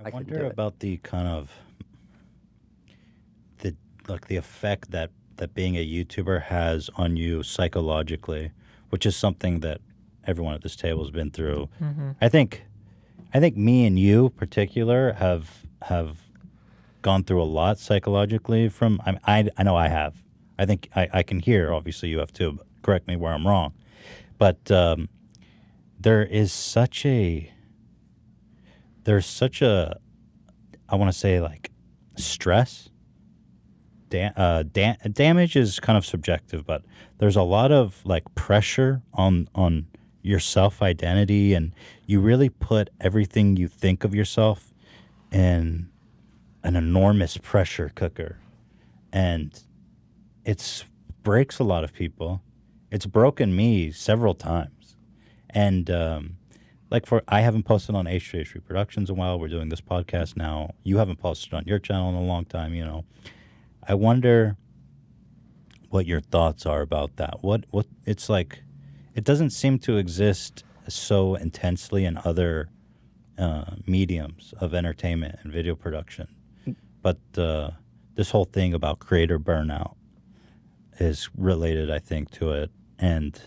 I wonder about the kind of the effect that being a YouTuber has on you psychologically, which is something that everyone at this table has been through. Mm-hmm. I think me and you particular have gone through a lot psychologically from I know I have. I think I can hear, obviously you have too, but correct me where I'm wrong. But there's such a I want to say like stress. Damage is kind of subjective, but there's a lot of like pressure on your self-identity, and you really put everything you think of yourself in an enormous pressure cooker, and it breaks a lot of people. It's broken me several times, and I haven't posted on H3H3 Productions in a while. We're doing this podcast now. You haven't posted on your channel in a long time, you know. I wonder what your thoughts are about that. What it's like, it doesn't seem to exist so intensely in other mediums of entertainment and video production. But this whole thing about creator burnout is related, I think, to it. And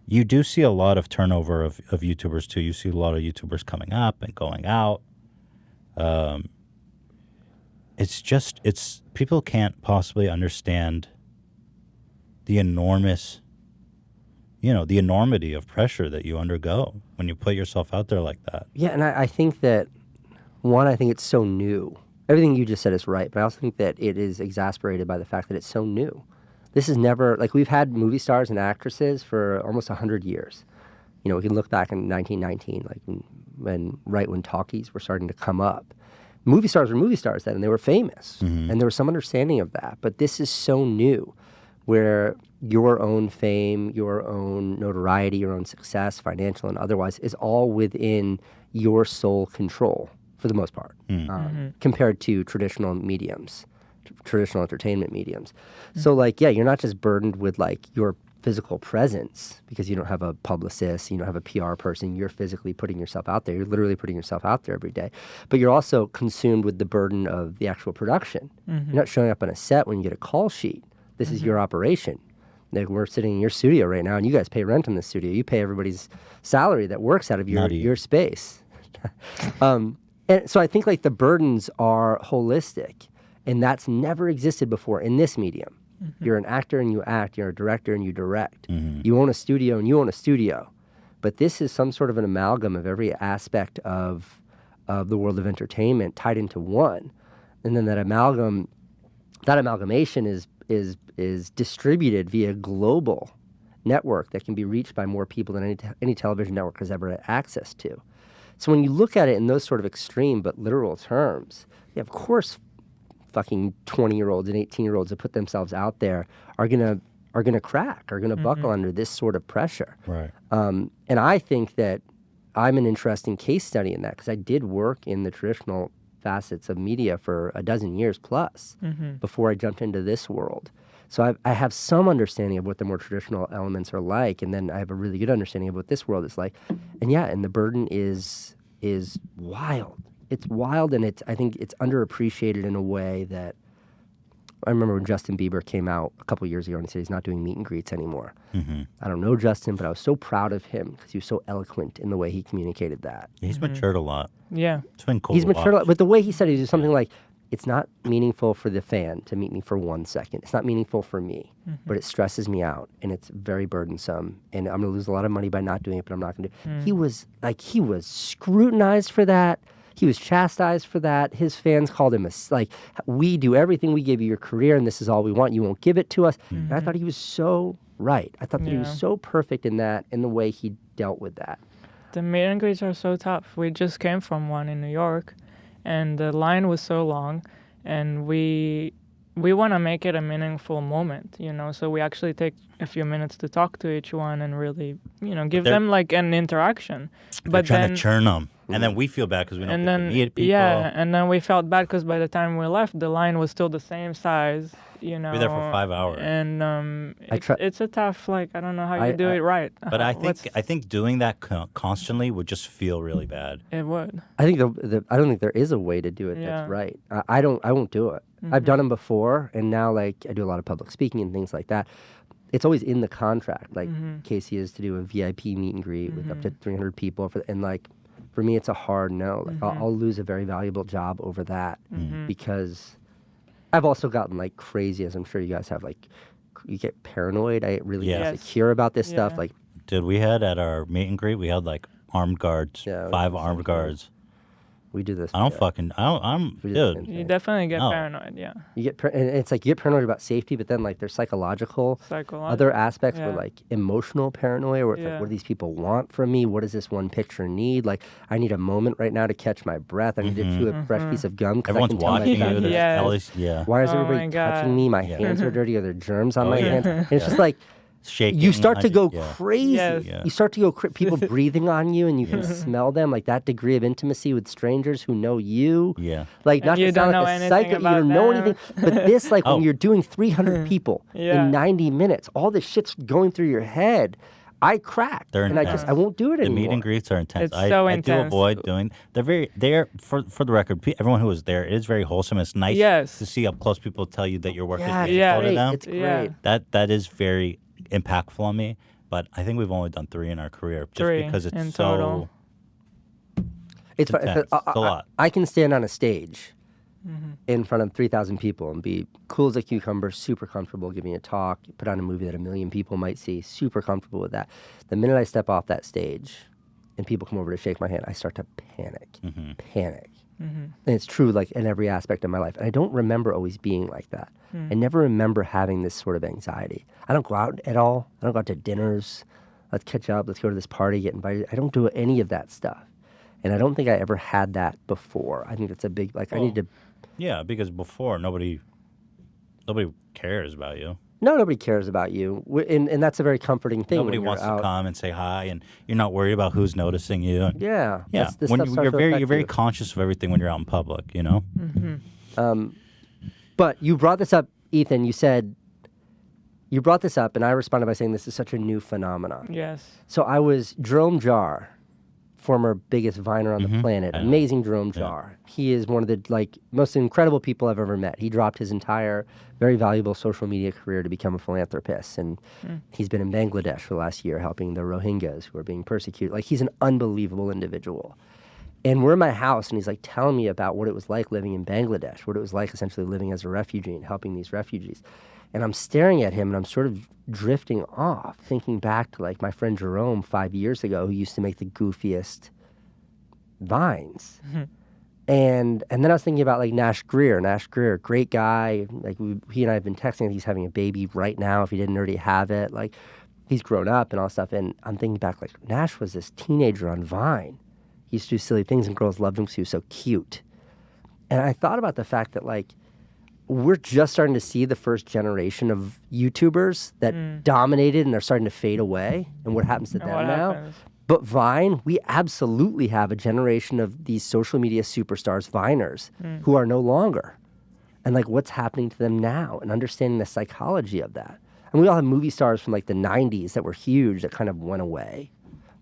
you do see a lot of turnover of YouTubers, too. You see a lot of YouTubers coming up and going out. It's people can't possibly understand the enormity of pressure that you undergo when you put yourself out there like that. Yeah, and I think that, I think it's so new. Everything you just said is right, but I also think that it is exasperated by the fact that it's so new. This is never, we've had movie stars and actresses for almost 100 years. You know, we can look back in 1919, when talkies were starting to come up. Movie stars were movie stars then, and they were famous, and there was some understanding of that. But this is so new, where your own fame, your own notoriety, your own success, financial and otherwise, is all within your sole control for the most part, compared to traditional mediums, traditional entertainment mediums. So, you're not just burdened with your physical presence because you don't have a publicist, you don't have a PR person, you're physically putting yourself out there. You're literally putting yourself out there every day. But you're also consumed with the burden of the actual production. You're not showing up on a set when you get a call sheet. This is your operation. We're sitting in your studio right now, and you guys pay rent in the studio. You pay everybody's salary that works out of your space. And so I think the burdens are holistic, and that's never existed before in this medium. You're an actor and you act. You're a director and you direct. You own a studio and you own a studio. But this is some sort of an amalgam of every aspect of the world of entertainment tied into one. And then that amalgamation is distributed via global network that can be reached by more people than any television network has ever had access to. So when you look at it in those sort of extreme but literal terms, yeah, of course fucking 20-year-olds and 18-year-olds that put themselves out there are gonna crack, are gonna buckle under this sort of pressure. Right. And I think that I'm an interesting case study in that because I did work in the traditional facets of media for a dozen years plus before I jumped into this world. So I have some understanding of what the more traditional elements are like, and then I have a really good understanding of what this world is like. And the burden is wild. It's wild, and I think it's underappreciated in a way that I remember when Justin Bieber came out a couple years ago and he said he's not doing meet and greets anymore. I don't know Justin, but I was so proud of him because he was so eloquent in the way he communicated that. He's matured a lot. Yeah. It's been cool. He's matured a lot, but the way he said it was something like, it's not meaningful for the fan to meet me for 1 second. It's not meaningful for me, but it stresses me out, and it's very burdensome, and I'm going to lose a lot of money by not doing it, but I'm not going to do it. He was scrutinized for that. He was chastised for that. His fans called him we do everything. We give you your career, and this is all we want. You won't give it to us. And I thought he was so right. I thought that he was so perfect in that, in the way he dealt with that. The meet and greets are so tough. We just came from one in New York, and the line was so long, and we want to make it a meaningful moment, so we actually take a few minutes to talk to each one and really, give them an interaction. But trying to churn them. And then we feel bad because we don't get to meet people. Yeah, and then we felt bad because by the time we left, the line was still the same size, you know. Be there for 5 hours. And it's a tough, like, I don't know how you do it right. But I think doing that constantly would just feel really bad. It would. I think I don't think there is a way to do it Yeah. that's right. I won't do it. I've done them before, and now like I do a lot of public speaking and things like that. It's always in the contract. Like Casey is to do a VIP meet and greet with up to 300 people, and like for me, it's a hard no. Like I'll lose a very valuable job over that because I've also gotten like crazy, as I'm sure you guys have. Like you get paranoid. I really insecure about this stuff. Like, dude, we had at our meet and greet, we had like armed guards, 5 armed guards. We do this. Dude. You definitely get paranoid, yeah. You get and it's like you get paranoid about safety, but then like there's psychological other aspects where like emotional paranoia, where it's like, what do these people want from me? What does this one picture need? Like, I need a moment right now to catch my breath. I need to chew a fresh piece of gum. Everyone's watching you. Yes. Why is everybody touching me? My hands are dirty. Are there germs on my hands? And it's just like, shaking. You start to go crazy. Yes. You start to go people breathing on you, and you can smell them. Like that degree of intimacy with strangers who know you. Yeah. Like not you to sound don't like know a psycho. You don't know anything. But this, like when you're doing 300 people in 90 minutes, all this shit's going through your head. I crack. They're intense. I won't do it anymore. The meet and greets are intense. It's so I do intense. avoid doing. They're for the record. Everyone who was there, it is very wholesome. It's nice to see up close people tell you that your work is meaningful to them. It's great. That is very impactful on me. But I think we've only done 3 in our career, just because it's so. Total. It's a lot. I can stand on a stage in front of 3,000 people and be cool as a cucumber, super comfortable giving a talk, put on a movie that 1 million people might see, super comfortable with that. The minute I step off that stage and people come over to shake my hand, I start to panic. And it's true, like in every aspect of my life. And I don't remember always being like that. I never remember having this sort of anxiety. I don't go out at all. I don't go out to dinners. Let's catch up. Let's go to this party, get invited. I don't do any of that stuff. And I don't think I ever had that before. I think it's a big, like, I need to. Yeah, because before, nobody cares about you. No, nobody cares about you. And that's a very comforting thing. Nobody wants to come and say hi, and you're not worried about who's noticing you. Yeah. Yeah. When you're very conscious of everything when you're out in public, you know? But you brought this up, Ethan. You brought this up, and I responded by saying this is such a new phenomenon. Yes. So I was Jerome Jarre, former biggest viner on the planet, amazing Jerome Jarre. He is one of the most incredible people I've ever met. He dropped his entire very valuable social media career to become a philanthropist, and he's been in Bangladesh for the last year helping the Rohingyas who are being persecuted. Like, he's an unbelievable individual. And we're in my house, and he's like telling me about what it was like living in Bangladesh, what it was like essentially living as a refugee and helping these refugees. And I'm staring at him, and I'm sort of drifting off, thinking back to like my friend Jerome 5 years ago, who used to make the goofiest vines. And then I was thinking about like Nash Greer, great guy. Like he and I have been texting. He's having a baby right now. If he didn't already have it, like he's grown up and all stuff. And I'm thinking back, like Nash was this teenager on Vine. He used to do silly things, and girls loved him because he was so cute. And I thought about the fact that like we're just starting to see the first generation of YouTubers that dominated and are starting to fade away, and what happens to them now. But Vine, we absolutely have a generation of these social media superstars, Viners, who are no longer. And like what's happening to them now, and understanding the psychology of that. And we all have movie stars from like the 90s that were huge that kind of went away.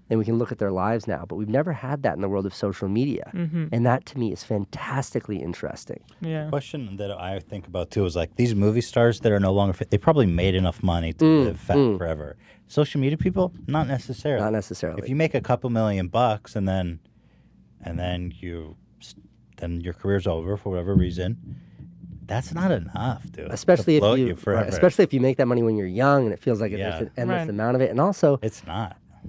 And we can look at their lives now, but we've never had that in the world of social media. And that to me is fantastically interesting. Yeah. The question that I think about too is like these movie stars that are no longer fit, they probably made enough money to live fat forever. Social media people, not necessarily. Not necessarily. If you make a couple $1,000,000 and then your career's over for whatever reason, that's not enough, dude. Especially especially if you make that money when you're young and it feels like there's an endless amount of it. And also, it's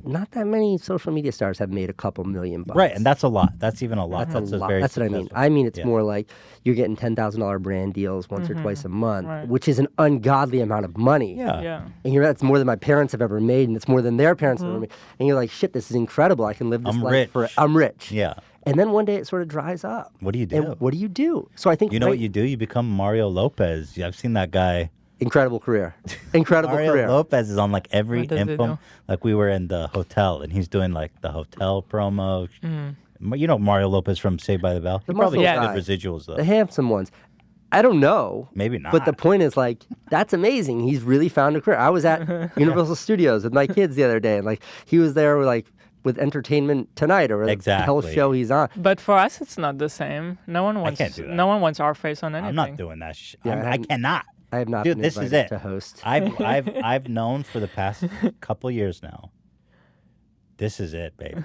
not that many social media stars have made a couple $1,000,000. Right, and that's a lot. That's even a lot. That's a lot. That's what I mean. I mean, it's more like you're getting $10,000 brand deals once or twice a month, which is an ungodly amount of money. Yeah. And that's more than my parents have ever made, and it's more than their parents have ever made. And you're like, shit, this is incredible. I can live this life I'm rich. Yeah. And then one day it sort of dries up. What do you do? And what do you do? So I think what you do? You become Mario Lopez. I've seen that guy. Incredible career. Incredible Mario career. Lopez is on like every What does he info. do? Like we were in the hotel and he's doing like the hotel promo. You know Mario Lopez from Saved by the Bell? He probably muscle got guy. the residuals though. The handsome ones. I don't know. Maybe not. But the point is, like, that's amazing. He's really found a career. I was at Universal Studios with my kids the other day, and like he was there with Entertainment Tonight or the hell show he's on. But for us, it's not the same. No one wants. can't do that. No one wants our face on anything. I'm not doing that shit. Yeah, I cannot. I have not Dude, been this is invited it. to host. I've known for the past couple years now. This is it, baby.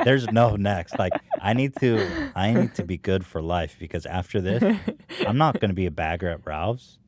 There's no next. Like I need to be good for life because after this, I'm not gonna be a bagger at Ralph's.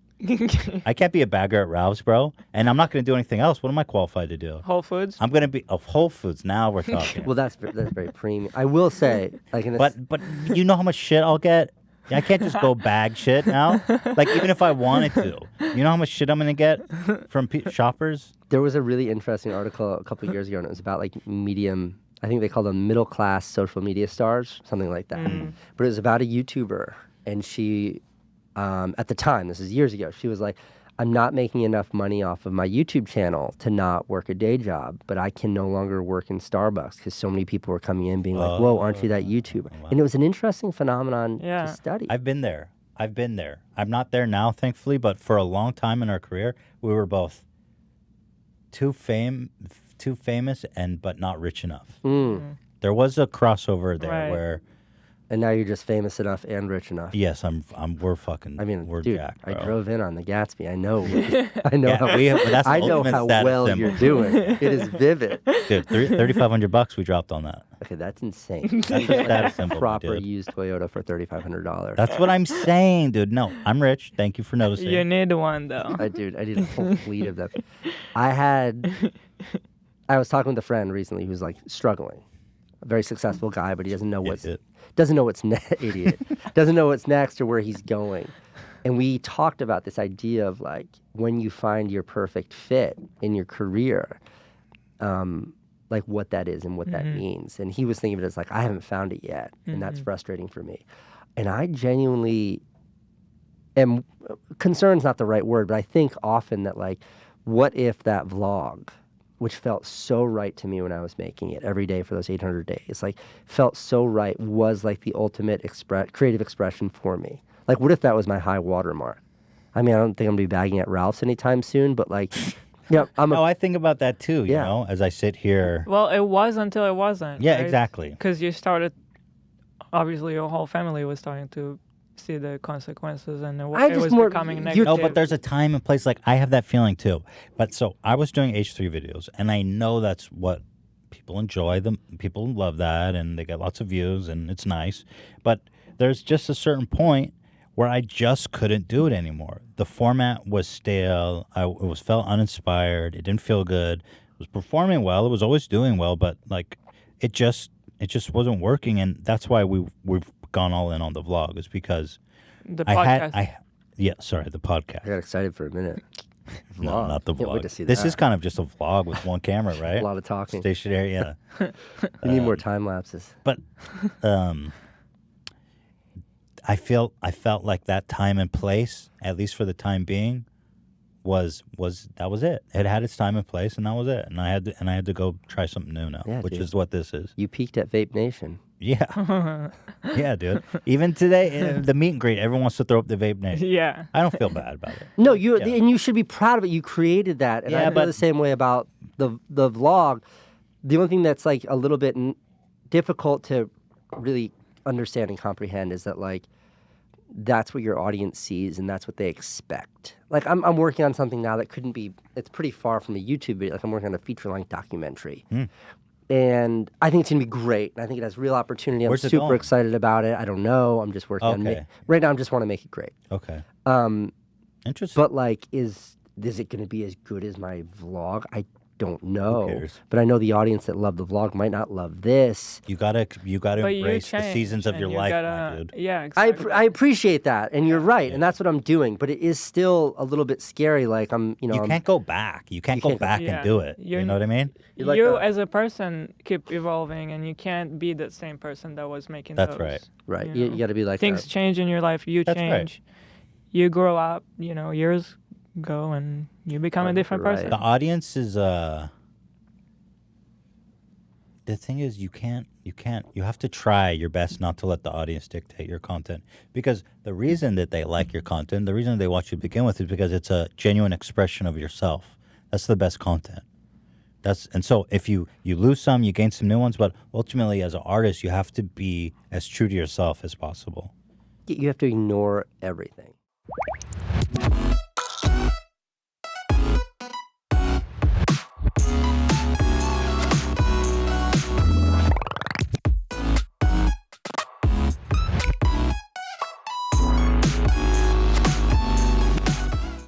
I can't be a bagger at Ralph's, bro. And I'm not gonna do anything else. What am I qualified to do? Whole Foods. I'm gonna be of Whole Foods. Now we're talking. Well, that's very premium. I will say, like, but you know how much shit I'll get. I can't just go bag shit now. Like even if I wanted to, you know how much shit I'm gonna get from shoppers. There was a really interesting article a couple of years ago, and it was about like medium. I think they call them middle class social media stars, something like that. But it was about a YouTuber, and she, at the time, this is years ago, she was like, I'm not making enough money off of my YouTube channel to not work a day job, but I can no longer work in Starbucks because so many people were coming in being like, whoa, aren't you that YouTuber? Wow. And it was an interesting phenomenon to study. I've been there. I'm not there now, thankfully, but for a long time in our career, we were both too famous but not rich enough. There was a crossover there where... And now you're just famous enough and rich enough. Yes, we're fucking. I mean, we're dude, jacked, bro. I drove in on the Gatsby. I know. I know how well symbol. you're doing. It is vivid. Dude, $3,500 we dropped on that. Okay, that's insane. That's a status symbol, Proper dude. used Toyota for $3,500. That's what I'm saying, dude. No, I'm rich. Thank you for noticing. You need one though. I need a whole fleet of them. I was talking with a friend recently who's like struggling. A very successful guy, but he doesn't know what's idiot. Doesn't know what's next or where he's going. And we talked about this idea of like when you find your perfect fit in your career, like what that is and what that means. And he was thinking of it as like, I haven't found it yet. And that's frustrating for me. And I genuinely am, concerned's not the right word, but I think often that like, what if that vlog, which felt so right to me when I was making it every day for those 800 days, like felt so right, was like the ultimate creative expression for me. Like, what if that was my high watermark? I mean, I don't think I'm gonna be bagging at Ralph's anytime soon, but like, I think about that too, you know, as I sit here. Well, it was until it wasn't. Yeah, right? exactly. Because you started, obviously your whole family was starting to see the consequences, and it was becoming negative. No, but there's a time and place. Like I have that feeling too. But so I was doing H3 videos, and I know that's what people enjoy. Them people love that, and they get lots of views, and it's nice. But there's just a certain point where I just couldn't do it anymore. The format was stale. It felt uninspired. It didn't feel good. It was performing well. It was always doing well, but like it just wasn't working, and that's why we've gone all in on the vlog, is because the podcast. The podcast. I got excited for a minute. No, not the vlog. Can't wait to see this that. is kind of just a vlog with one camera, right? A lot of talking. Stationary, yeah. We need more time lapses. But I felt like that time and place, at least for the time being, was it. It had its time and place, and that was it. And I had to go try something new now, which is what this is. You peaked at Vape Nation. Yeah. Yeah, dude. Even today, the meet and greet, everyone wants to throw up the Vape Nation. Yeah. I don't feel bad about it. No, and you should be proud of it. You created that. And I feel the same way about the vlog. The only thing that's like a little bit difficult to really understand and comprehend is that like that's what your audience sees and that's what they expect. Like I'm working on something now that it's pretty far from a YouTube video. Like I'm working on a feature-length documentary. And I think it's going to be great. And I think it has real opportunity. I'm super excited about it. I don't know. I'm just working on it. Right now, I just want to make it great. Okay. Interesting. But like, is it going to be as good as my vlog? I don't know. Who cares? But I know the audience that loved the vlog might not love this. You gotta embrace the seasons of your life, my dude. Yeah, exactly. I appreciate that, and you're right, and that's what I'm doing. But it is still a little bit scary. Like you can't go back. You can't go back and do it. You know what I mean? You as a person keep evolving, and you can't be the same person that was making those. That's right. Right. You got to be like things change in your life. You change. Right. You grow up. Years go, and you become a different person. The audience is the thing is, you can't You can't. You have to try your best not to let the audience dictate your content. Because the reason that they like your content, the reason they watch you to begin with, is because it's a genuine expression of yourself. That's the best content. And so if you lose some, you gain some new ones. But ultimately, as an artist, you have to be as true to yourself as possible. You have to ignore everything.